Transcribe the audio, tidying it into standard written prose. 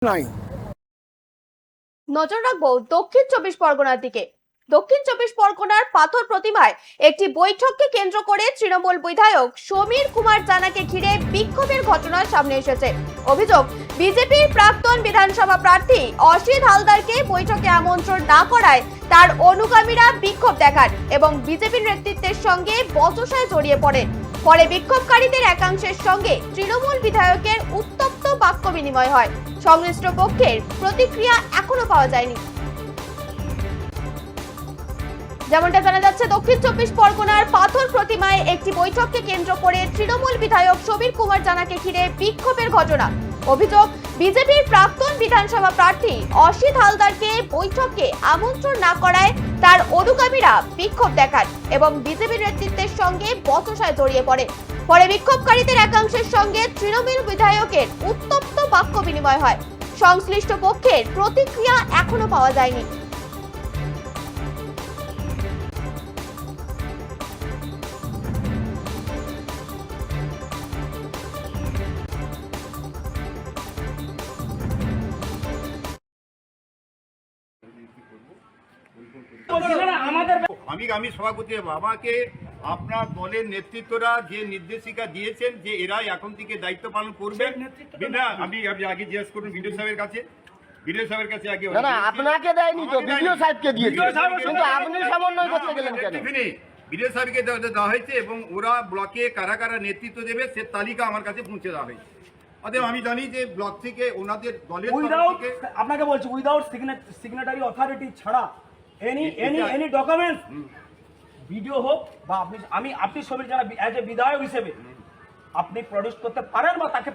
নাই। নজর রাখবো দক্ষিণ 24 পরগনার দিকে। দক্ষিণ 24 পরগনার পাথর প্রতিমায় একটি বৈঠককে কেন্দ্র করে তৃণমূল বিধায়ক সমীর কুমার জানাকে ঘিরে বিক্ষোভের ঘটনা সামনে এসেছে। অভিযোগ, বিজেপির প্রাক্তন বিধানসভা প্রার্থী অসিত হালদারকে বৈঠকে আমন্ত্রণ না করায় তার অনুগামীরা বিক্ষোভ দেখান এবং বিজেপির নেতৃত্বের সঙ্গে বচসায় জড়িয়ে পড়েন। পরে বিক্ষোভকারীদের একাংশের সঙ্গে তৃণমূল বিধায়কের উত্তপ্ত বাক্য বিনিময় হয়। সংশ্লিষ্ট পক্ষের প্রতিক্রিয়া এখনো পাওয়া যায়নি। যেমনটা জানা যাচ্ছে, দক্ষিণ 24 পরগনার পাথর প্রতিমায় একটি বৈঠককে কেন্দ্র করে তৃণমূল বিধায়ক সমীর কুমার জানাকে ঘিরে বিক্ষোভের ঘটনা। অভিযোগ, বিজেপির প্রাক্তন বিধানসভা প্রার্থী অসিত হালদারকে বৈঠকে আমন্ত্রণ না করায় তার অনুগামীরা বিক্ষোভ দেখান এবং বিজেপির নেতৃত্বের সঙ্গে বচসায় জড়িয়ে পড়ে। পরে বিক্ষোভকারীদের একাংশের সঙ্গে তৃণমূল বিধায়কের উত্তপ্ত বাক্য বিনিময় হয়। সংশ্লিষ্ট পক্ষের প্রতিক্রিয়া এখনো পাওয়া যায়নি। আমি সভাপতি আমাকে আপনার দলের নেতৃত্বরা যে নির্দেশিকা দিয়েছেন যে এরাই এখন থেকে দায়িত্ব পালন করবে। আমি আগে জিজ্ঞেস করুন বিডিও সাহেবের কাছে। বিডিও সাহেবের কাছে আগে না, আপনাকে দেয়নি তো, বিডিও সাহেবকে দিয়েছে, কিন্তু আপনি সমন্বয় করতে গেলেন কেন? বিডিও সাহেবকে দেওয়া হয়েছে এবং ওরা ব্লকে কারা কারা নেতৃত্ব দেবে সে তালিকা আমার কাছে পৌঁছে দেওয়া হয়েছে। অতএব আমি জানি যে ব্লক থেকে ওনাদের দলের আপনাকে বলছি উইদাউট সিগনেটারি অথরিটি ছাড়া এনি ডকুমেন্টস ভিডিও হোক বা আপনি সমীর জানা অ্যাজ এ বিধায়ক হিসেবে আপনি প্রডিউস করতে পারেন বা তাকে